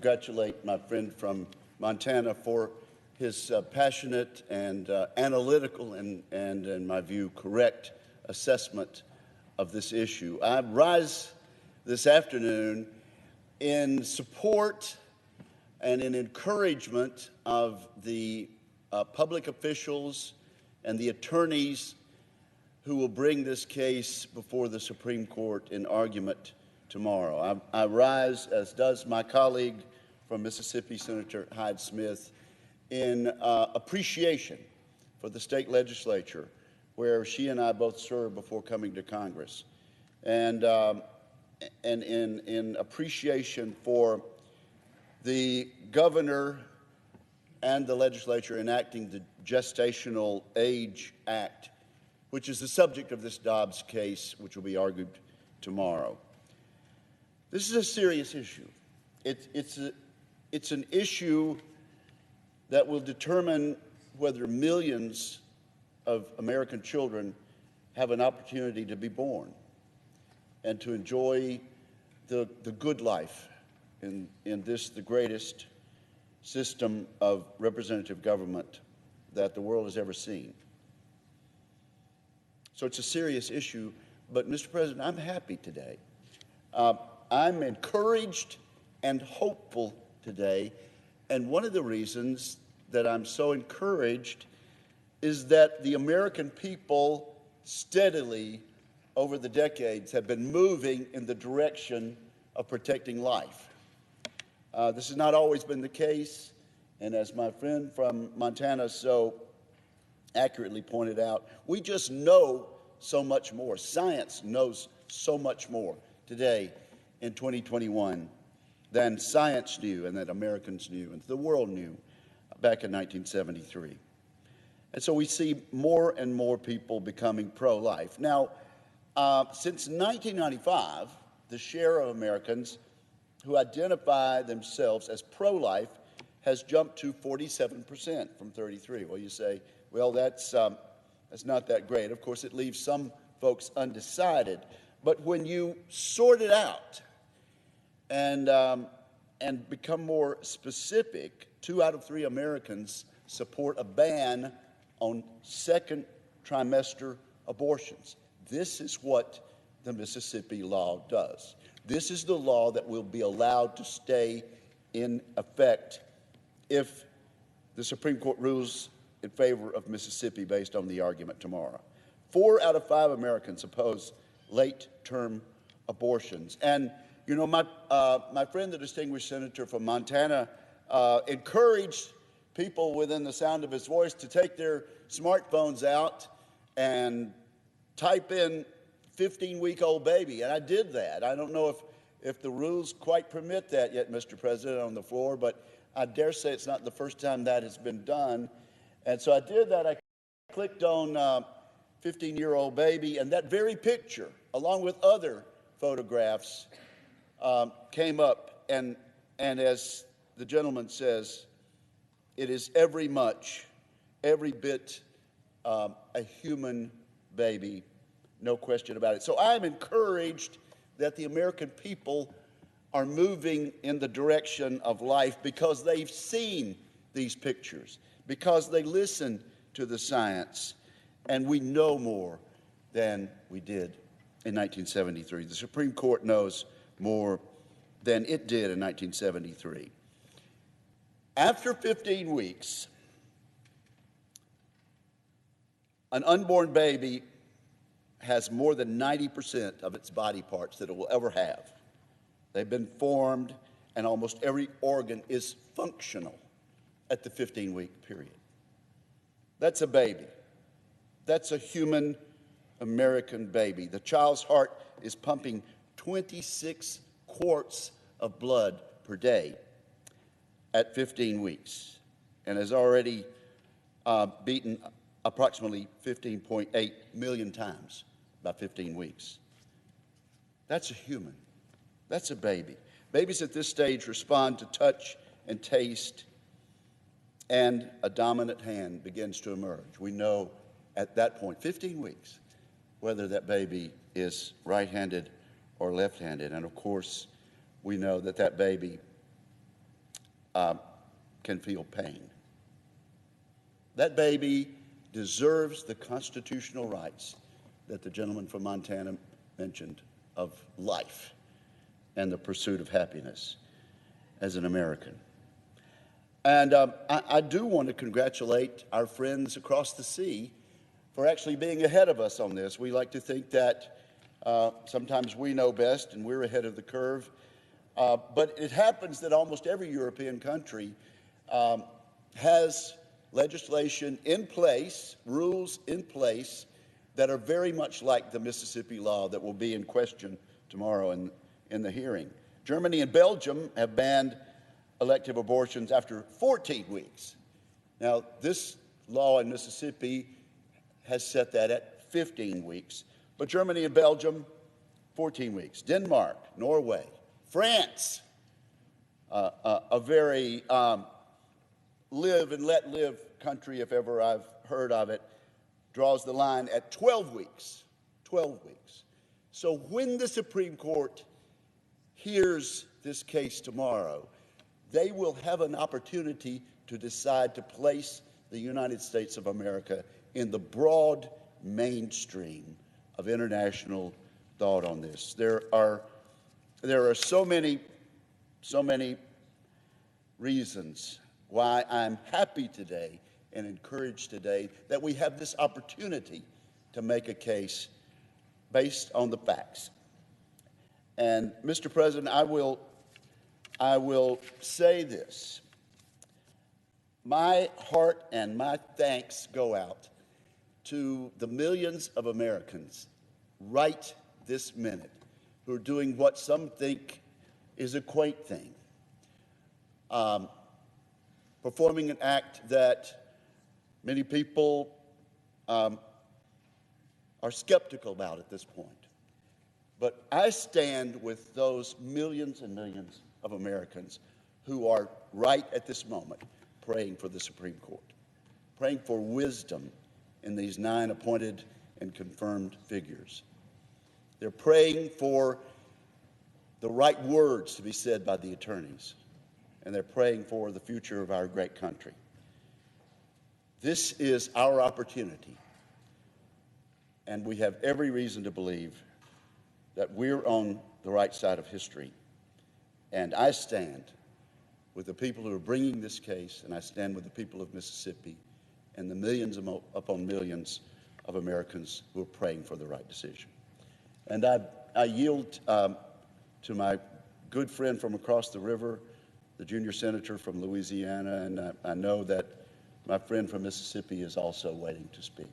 congratulate my friend from Montana for his passionate and analytical and, in my view, correct assessment of this issue. I rise this afternoon in support and in encouragement of the public officials and the attorneys who will bring this case before the Supreme Court in argument tomorrow. I rise, as does my colleague from Mississippi, Senator Hyde Smith, in appreciation for the state legislature, where she and I both served before coming to Congress, and in appreciation for the governor and the legislature enacting the Gestational Age Act, which is the subject of this Dobbs case, which will be argued tomorrow. This is a serious issue. It's an issue that will determine whether millions of American children have an opportunity to be born and to enjoy the good life in this, the greatest system of representative government that the world has ever seen. So it's a serious issue, but Mr. President, I'm happy today. I'm encouraged and hopeful today, and one of the reasons that I'm so encouraged is that the American people steadily over the decades have been moving in the direction of protecting life. This has not always been the case, and as my friend from Montana so accurately pointed out, we just know so much more. Science knows so much more today in 2021 than science knew and that Americans knew and the world knew back in 1973. And so we see more and more people becoming pro-life. Now, since 1995, the share of Americans who identify themselves as pro-life has jumped to 47% from 33. Well, you say, well, that's not that great. Of course, it leaves some folks undecided. But when you sort it out and become more specific, 2 out of 3 Americans support a ban on second trimester abortions. This is what the Mississippi law does. This is the law that will be allowed to stay in effect if the Supreme Court rules in favor of Mississippi based on the argument tomorrow. 4 out of 5 Americans oppose late-term abortions. And, you know, my friend, the distinguished senator from Montana, encouraged people within the sound of his voice to take their smartphones out and type in 15-week-old baby, and I did that. I don't know if the rules quite permit that yet, Mr. President, on the floor, but I dare say it's not the first time that has been done. And so I did that. I clicked on 15-year-old baby, and that very picture, along with other photographs, came up. And as the gentleman says, it is every bit a human baby, no question about it. So I'm encouraged that the American people are moving in the direction of life because they've seen these pictures, because they listen to the science, and we know more than we did in 1973. The Supreme Court knows more than it did in 1973. After 15 weeks, an unborn baby has more than 90% of its body parts that it will ever have. They've been formed, and almost every organ is functional at the 15-week period. That's a baby. That's a human American baby. The child's heart is pumping 26 quarts of blood per day at 15 weeks and has already beaten approximately 15.8 million times by 15 weeks. That's a human. That's a baby. Babies at this stage respond to touch and taste, and a dominant hand begins to emerge. We know at that point, 15 weeks, whether that baby is right-handed or left-handed. And of course, we know that that baby can feel pain. That baby deserves the constitutional rights that the gentleman from Montana mentioned of life and the pursuit of happiness as an American. And I do want to congratulate our friends across the sea for actually being ahead of us on this. We like to think that sometimes we know best and we're ahead of the curve. But it happens that almost every European country has legislation in place, rules in place, that are very much like the Mississippi law that will be in question tomorrow in the hearing. Germany and Belgium have banned elective abortions after 14 weeks. Now, this law in Mississippi has set that at 15 weeks. But Germany and Belgium, 14 weeks. Denmark, Norway, France, a very live and let live country, if ever I've heard of it, draws the line at 12 weeks. 12 weeks. So when the Supreme Court hears this case tomorrow, they will have an opportunity to decide to place the United States of America in the broad mainstream of international thought on this. There are so many reasons why I'm happy today and encouraged today that we have this opportunity to make a case based on the facts. And Mr. President, I will say this. My heart and my thanks go out to the millions of Americans right this minute who are doing what some think is a quaint thing, performing an act that many people are skeptical about at this point. But I stand with those millions and millions of Americans who are right at this moment praying for the Supreme Court, praying for wisdom in these 9 appointed and confirmed figures. They're praying for the right words to be said by the attorneys, and they're praying for the future of our great country. This is our opportunity, and we have every reason to believe that we're on the right side of history. And I stand with the people who are bringing this case, and I stand with the people of Mississippi and the millions upon millions of Americans who are praying for the right decision. And I yield to my good friend from across the river, the junior senator from Louisiana, and I know that my friend from Mississippi is also waiting to speak.